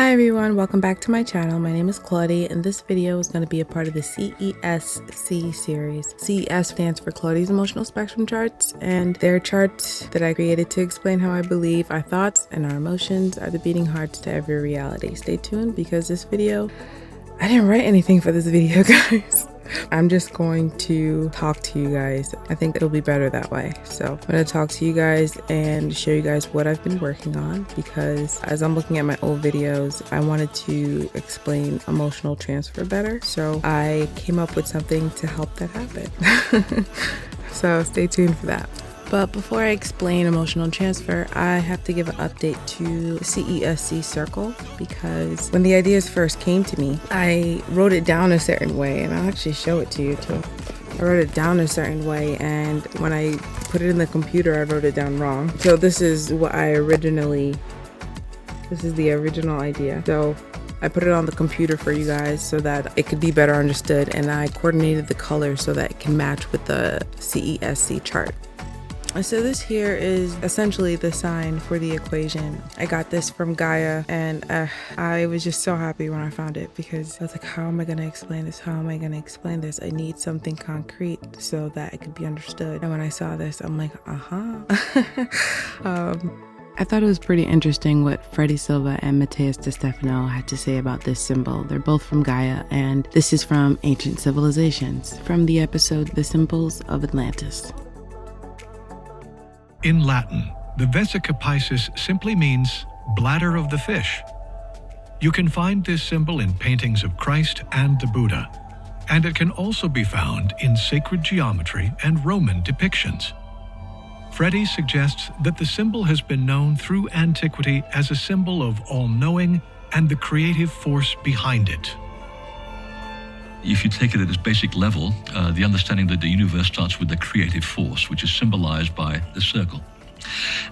Hi everyone, welcome back to my channel. My name is Claudie and this video is going to be a part of the CESC series. CES stands for Claudie's Emotional Spectrum Charts, and they're charts that I created to explain how I believe our thoughts and our emotions are the beating hearts to every reality. Stay tuned because this video, I didn't write anything for this video, guys. I'm just going to talk to you guys. I think it'll be better that way. So I'm going to talk to you guys and show you guys what I've been working on, because as I'm looking at my old videos, I wanted to explain emotional transfer better. So I came up with something to help that happen. So stay tuned for that. But before I explain emotional transfer, I have to give an update to the CESC circle, because when the ideas first came to me, I wrote it down a certain way, and I'll actually show it to you too. I wrote it down a certain way, and when I put it in the computer, I wrote it down wrong. So this is the original idea. So I put it on the computer for you guys so that it could be better understood, and I coordinated the colors so that it can match with the CESC chart. So this here is essentially the sign for the equation. I got this from Gaia, and I was just so happy when I found it, because I was like, how am I going to explain this? How am I going to explain this? I need something concrete so that it could be understood. And when I saw this, I'm like, I thought it was pretty interesting what Freddie Silva and Matheus De Stefano had to say about this symbol. They're both from Gaia, and this is from Ancient Civilizations, from the episode The Symbols of Atlantis. In Latin, the Vesica Piscis simply means bladder of the fish. You can find this symbol in paintings of Christ and the Buddha, and it can also be found in sacred geometry and Roman depictions. Freddie suggests that the symbol has been known through antiquity as a symbol of all-knowing and the creative force behind it. If you take it at its basic level, the understanding that the universe starts with the creative force, which is symbolized by the circle.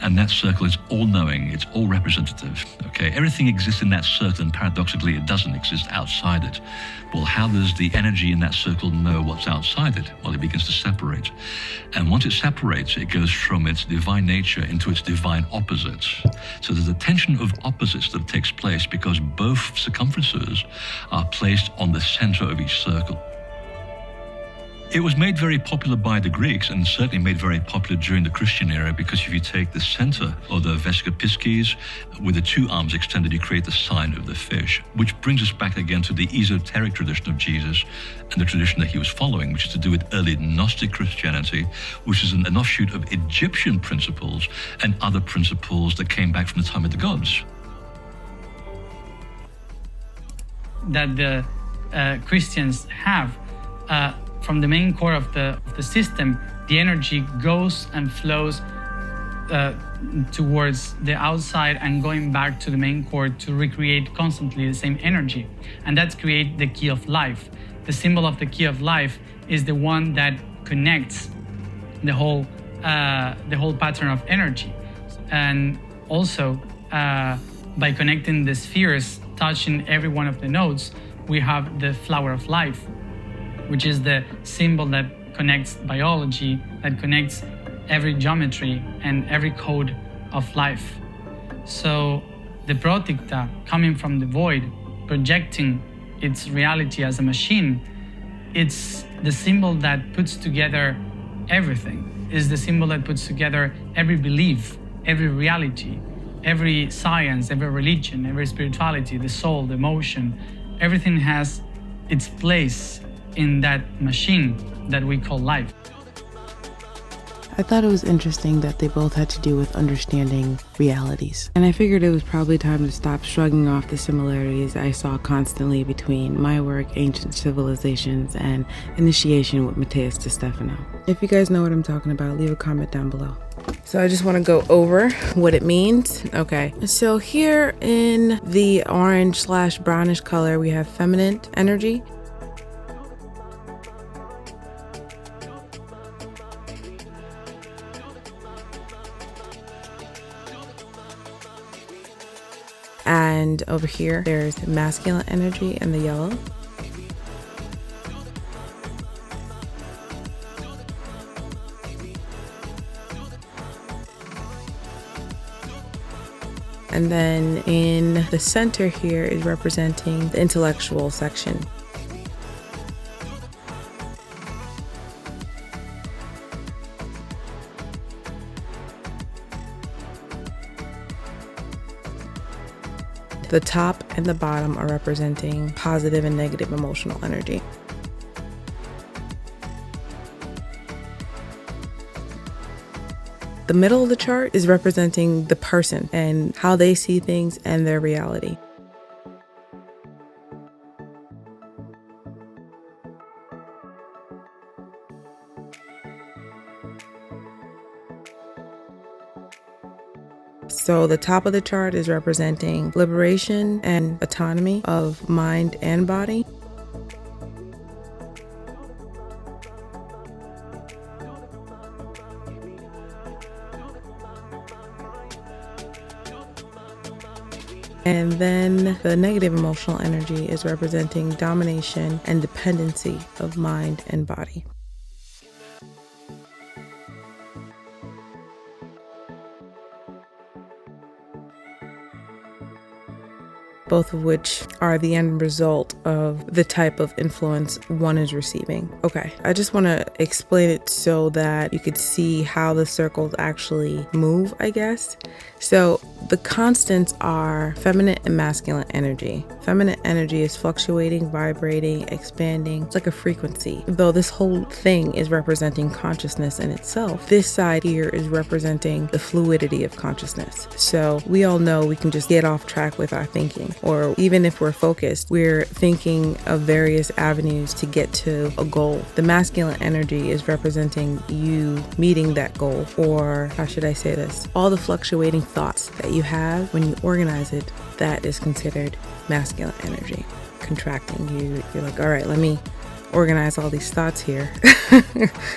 And that circle is all-knowing, it's all-representative, okay? Everything exists in that circle, and paradoxically, it doesn't exist outside it. Well, how does the energy in that circle know what's outside it? Well, it begins to separate. And once it separates, it goes from its divine nature into its divine opposites. So there's a tension of opposites that takes place because both circumferences are placed on the center of each circle. It was made very popular by the Greeks, and certainly made very popular during the Christian era, because if you take the center of the Vesica Piscis with the two arms extended, you create the sign of the fish, which brings us back again to the esoteric tradition of Jesus and the tradition that he was following, which is to do with early Gnostic Christianity, which is an offshoot of Egyptian principles and other principles that came back from the time of the gods. That the Christians have from the main core of the system, the energy goes and flows towards the outside and going back to the main core to recreate constantly the same energy. And that's create the key of life. The symbol of the key of life is the one that connects the whole pattern of energy. And also, by connecting the spheres, touching every one of the nodes, we have the flower of life, which is the symbol that connects biology, that connects every geometry and every code of life. So the Proticta, coming from the void, projecting its reality as a machine, it's the symbol that puts together everything. It's the symbol that puts together every belief, every reality, every science, every religion, every spirituality, the soul, the emotion. Everything has its place in that machine that we call life. I thought it was interesting that they both had to do with understanding realities. And I figured it was probably time to stop shrugging off the similarities I saw constantly between my work, Ancient Civilizations, and Initiation with Matheus De Stefano. If you guys know what I'm talking about, leave a comment down below. So I just want to go over what it means. Okay, so here in the orange/brownish color, we have feminine energy. And over here, there's masculine energy in the yellow. And then in the center here is representing the intellectual section. The top and the bottom are representing positive and negative emotional energy. The middle of the chart is representing the person and how they see things and their reality. So the top of the chart is representing liberation and autonomy of mind and body. And then the negative emotional energy is representing domination and dependency of mind and body. Both of which are the end result of the type of influence one is receiving. Okay, I just want to explain it so that you could see how the circles actually move, I guess. So the constants are feminine and masculine energy. Feminine energy is fluctuating, vibrating, expanding. It's like a frequency. Though this whole thing is representing consciousness in itself, this side here is representing the fluidity of consciousness. So we all know we can just get off track with our thinking. Or even if we're focused, we're thinking of various avenues to get to a goal. The masculine energy is representing you meeting that goal, or how should I say this? All the fluctuating thoughts that you have when you organize it, that is considered masculine energy. Contracting, you're like, all right, let me organize all these thoughts here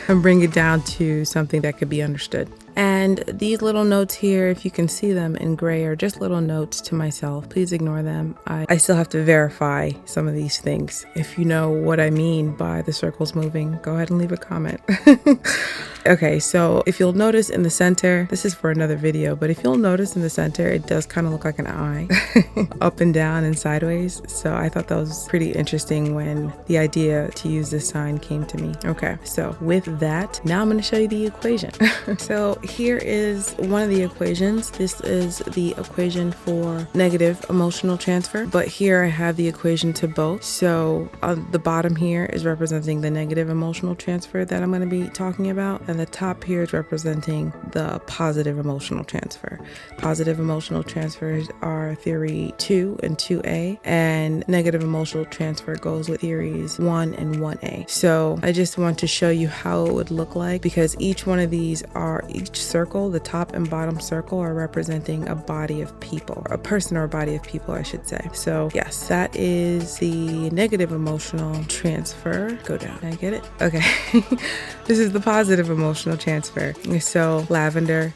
and bring it down to something that could be understood. And these little notes here, if you can see them in gray, are just little notes to myself. Please ignore them. I still have to verify some of these things. If you know what I mean by the circles moving, go ahead and leave a comment. Okay, so if you'll notice in the center, this is for another video, but if you'll notice in the center, it does kind of look like an eye up and down and sideways. So I thought that was pretty interesting when the idea to use this sign came to me. Okay, so with that, now I'm going to show you the equation. So here is one of the equations. This is the equation for negative emotional transfer, but here I have the equation to both. So on the bottom here is representing the negative emotional transfer that I'm going to be talking about, and the top here is representing the positive emotional transfer. Positive emotional transfers are theory 2 and 2A, and negative emotional transfer goes with theories 1 and 1A. So I just want to show you how it would look like, because each one of these are, each circle, the top and bottom circle, are representing a body of people, a person or a body of people, I should say. So yes, that is the negative emotional transfer. Go down. Can I get it? Okay. This is the positive emotional transfer. So lavender.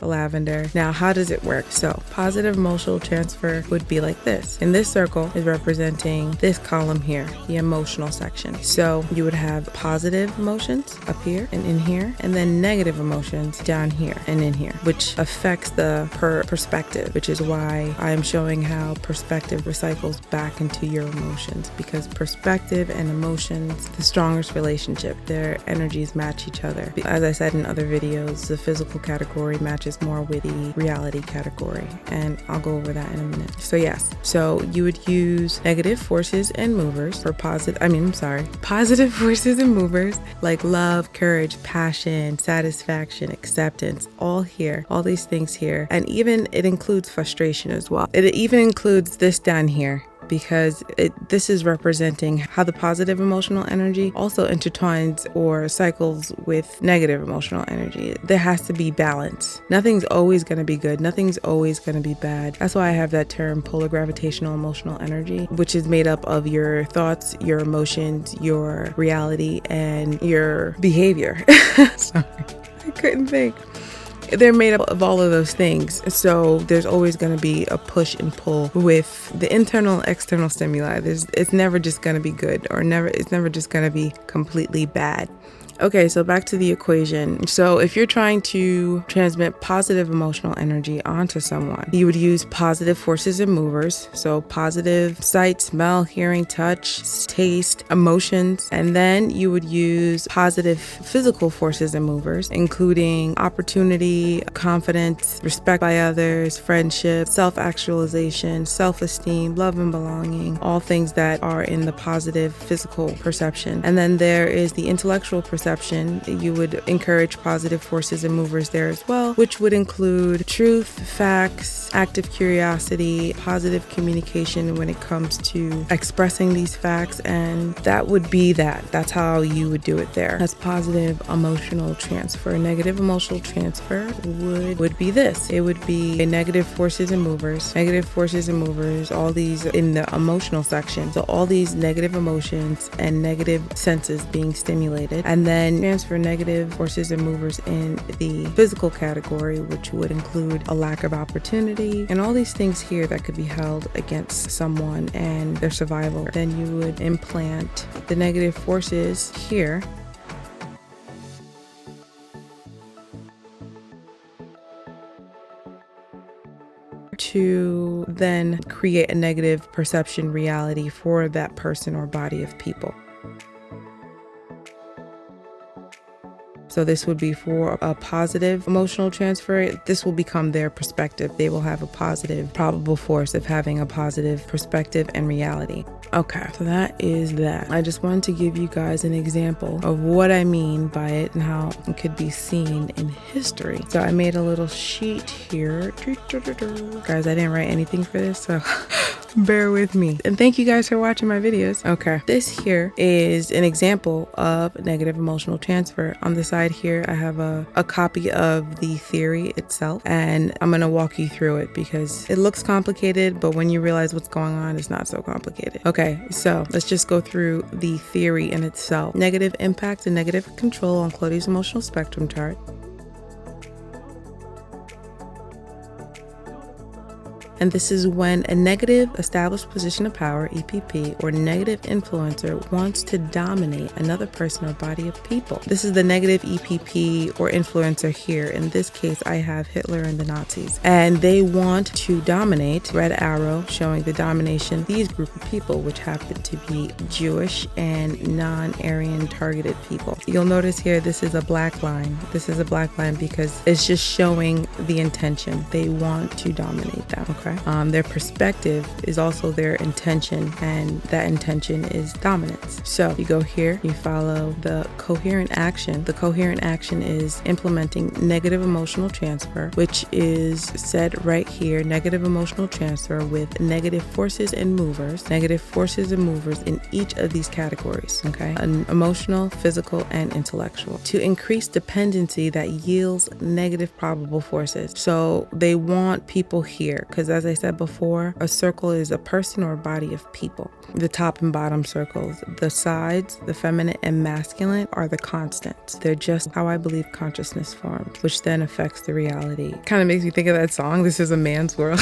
Now, how does it work? So positive emotional transfer would be like this. And this circle is representing this column here, the emotional section. So you would have positive emotions up here and in here, and then negative emotions down here and in here, which affects the perspective, which is why I'm showing how perspective recycles back into your emotions, because perspective and emotions, the strongest relationship, their energies match each other. As I said in other videos, the physical category matches more with the reality category, and I'll go over that in a minute. So yes, so you would use negative forces and movers for positive forces and movers like love, courage, passion, satisfaction, acceptance, all here, all these things here. And even it includes frustration as well. It even includes this down here, because this is representing how the positive emotional energy also intertwines or cycles with negative emotional energy. There has to be balance. Nothing's always going to be good. Nothing's always going to be bad. That's why I have that term polar gravitational emotional energy, which is made up of your thoughts, your emotions, your reality, and your behavior. Sorry, I couldn't think. They're made up of all of those things. So there's always going to be a push and pull with the internal and external stimuli. It's never just going to be good, or it's never just going to be completely bad. Okay, so back to the equation. So if you're trying to transmit positive emotional energy onto someone, you would use positive forces and movers. So positive sight, smell, hearing, touch, taste, emotions. And then you would use positive physical forces and movers, including opportunity, confidence, respect by others, friendship, self-actualization, self-esteem, love and belonging, all things that are in the positive physical perception. And then there is the intellectual perception. You would encourage positive forces and movers there as well, which would include truth, facts, active curiosity, positive communication when it comes to expressing these facts. And that would be that. That's how you would do it there. That's positive emotional transfer. Negative emotional transfer would be this. It would be a negative forces and movers. Negative forces and movers, all these in the emotional section. So all these negative emotions and negative senses being stimulated. And then transfer negative forces and movers in the physical category, which would include a lack of opportunity and all these things here that could be held against someone and their survival. Then you would implant the negative forces here to then create a negative perception reality for that person or body of people. So this would be for a positive emotional transfer. This will become their perspective. They will have a positive probable force of having a positive perspective and reality. Okay, so that is that. I just wanted to give you guys an example of what I mean by it and how it could be seen in history. So I made a little sheet here. Guys, I didn't write anything for this, so bear with me. And thank you guys for watching my videos. Okay, this here is an example of negative emotional transfer. On the side here, I have a copy of the theory itself, and I'm gonna walk you through it because it looks complicated, but when you realize what's going on, it's not so complicated. Okay, so let's just go through the theory in itself. Negative impact and negative control on Claudia's emotional spectrum chart. And this is when a negative established position of power, EPP, or negative influencer wants to dominate another person or body of people. This is the negative EPP or influencer here. In this case, I have Hitler and the Nazis. And they want to dominate, red arrow showing the domination, these group of people, which happen to be Jewish and non-Aryan targeted people. You'll notice here, this is a black line. This is a black line because it's just showing the intention. They want to dominate them, okay? Their perspective is also their intention, and that intention is dominance. So you go here, you follow the coherent action. The coherent action is implementing negative emotional transfer, which is said right here, negative emotional transfer with negative forces and movers. Negative forces and movers in each of these categories, okay? An emotional, physical, and intellectual. To increase dependency that yields negative probable forces. So they want people here, because as I said before, a circle is a person or a body of people. The top and bottom circles, the sides, the feminine and masculine, are the constants. They're just how I believe consciousness forms, which then affects the reality. Kind of makes me think of that song, This Is a Man's World.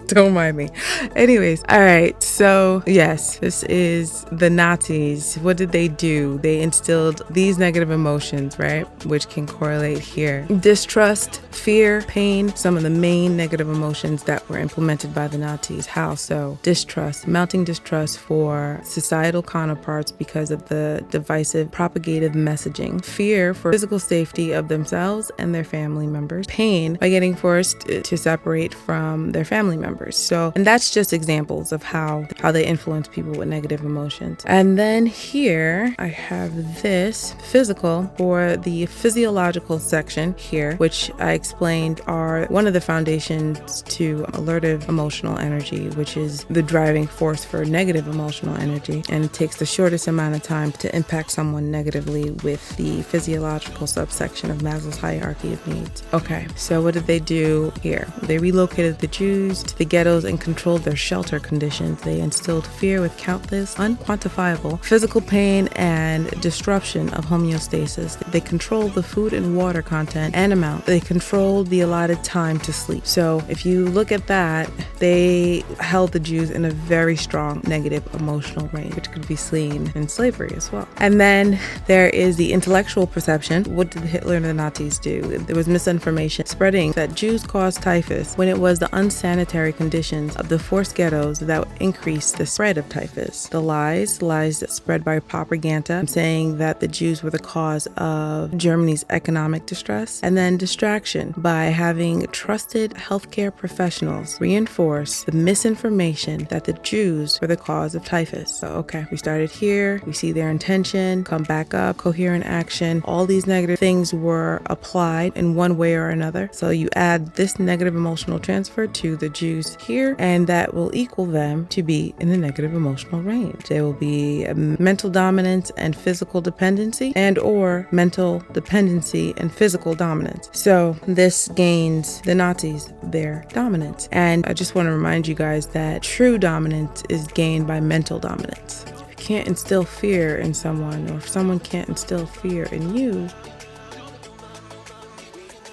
Don't mind me. Anyways, all right, so yes, this is the Nazis. What did they do? They instilled these negative emotions, right? Which can correlate here. Distrust, fear, pain, some of the main negative emotions that were implemented by the Nazis. How so? Distrust, mounting distrust for societal counterparts because of the divisive propagative messaging. Fear for physical safety of themselves and their family members. Pain by getting forced to separate from their family members. So, and that's just examples of how they influence people with negative emotions. And then here I have this physical for the physiological section here, which I explained are one of the foundations to alertive emotional energy, which is the driving force for negative emotional energy. And it takes the shortest amount of time to impact someone negatively with the physiological subsection of Maslow's hierarchy of needs. Okay, so what did they do here? They relocated the Jews to the ghettos and controlled their shelter conditions. They instilled fear with countless, unquantifiable physical pain and disruption of homeostasis. They controlled the food and water content and amount. They controlled the allotted time to sleep. So if you look at that, they held the Jews in a very strong negative emotional range, which could be seen in slavery as well. And then there is the intellectual perception. What did Hitler and the Nazis do? There was misinformation spreading that Jews caused typhus when it was the unsanitary conditions of the forced ghettos that increased the spread of typhus. The lies that spread by propaganda saying that the Jews were the cause of Germany's economic distress, and then distraction by having trusted healthcare professionals reinforce the misinformation that the Jews were the cause of typhus. So, okay, we started here, we see their intention, come back up, coherent action, all these negative things were applied in one way or another. So you add this negative emotional transfer to the Jews here, and that will equal them to be in the negative emotional range. There will be a mental dominance and physical dependency, and or mental dependency and physical dominance. So this gains the Nazis their dominance. And I just want to remind you guys that true dominance is gained by mental dominance. If you can't instill fear in someone, or if someone can't instill fear in you,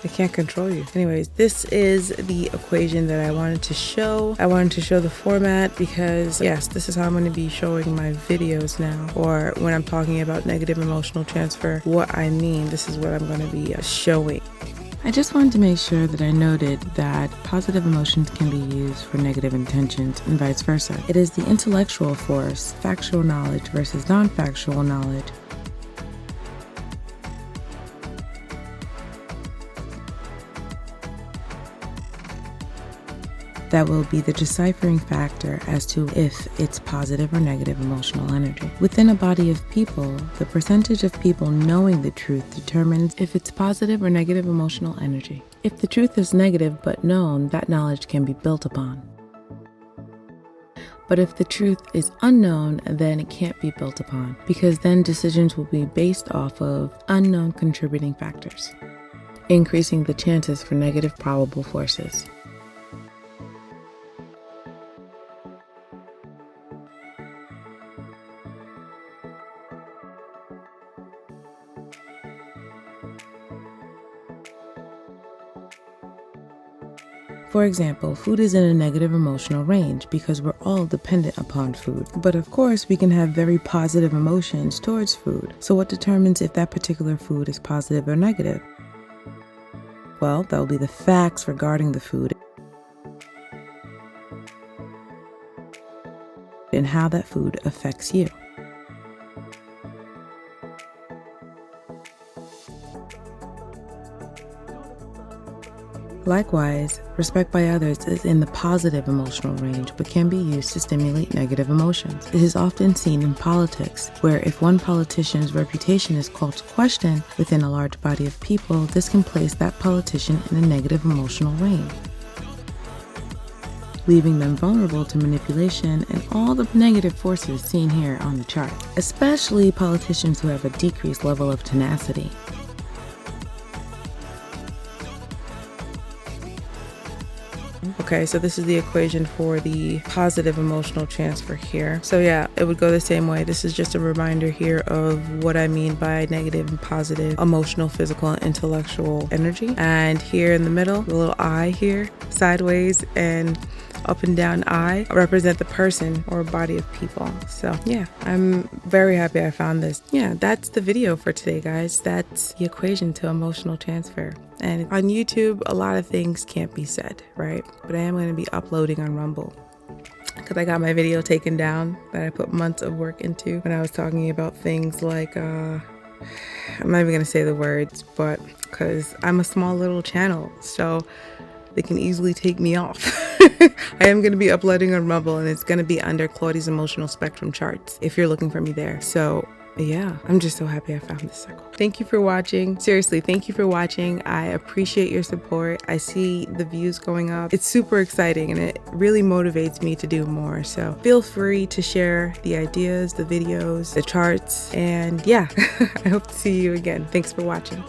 they can't control you. Anyways, this is the equation that I wanted to show. I wanted to show the format because, yes, this is how I'm going to be showing my videos now. Or when I'm talking about negative emotional transfer, what I mean, this is what I'm going to be showing. I just wanted to make sure that I noted that positive emotions can be used for negative intentions and vice versa. It is the intellectual force, factual knowledge versus non-factual knowledge, that will be the deciphering factor as to if it's positive or negative emotional energy. Within a body of people, the percentage of people knowing the truth determines if it's positive or negative emotional energy. If the truth is negative but known, that knowledge can be built upon. But if the truth is unknown, then it can't be built upon, because then decisions will be based off of unknown contributing factors, increasing the chances for negative probable forces. For example, food is in a negative emotional range because we're all dependent upon food. But of course, we can have very positive emotions towards food. So what determines if that particular food is positive or negative? Well, that will be the facts regarding the food and how that food affects you. Likewise, respect by others is in the positive emotional range but can be used to stimulate negative emotions. It is often seen in politics, where if one politician's reputation is called to question within a large body of people, this can place that politician in a negative emotional range, leaving them vulnerable to manipulation and all the negative forces seen here on the chart, especially politicians who have a decreased level of tenacity. Okay, so this is the equation for the positive emotional transfer here. So yeah, it would go the same way. This is just a reminder here of what I mean by negative and positive emotional, physical, and intellectual energy. And here in the middle, the little I here, sideways and up and down I, represent the person or body of people. So yeah, I'm very happy I found this. Yeah, that's the video for today, guys. That's the equation to emotional transfer. And on YouTube, a lot of things can't be said, right? But I am going to be uploading on Rumble because I got my video taken down that I put months of work into when I was talking about things like, I'm not even going to say the words, but because I'm a small little channel, so they can easily take me off. I am going to be uploading on Rumble, and it's going to be under Claudie's Emotional Spectrum Charts if you're looking for me there. So yeah, I'm just so happy I found this circle. Thank you for watching. Seriously, thank you for watching. I appreciate your support. I see the views going up. It's super exciting and it really motivates me to do more. So feel free to share the ideas, the videos, the charts, and yeah, I hope to see you again. Thanks for watching.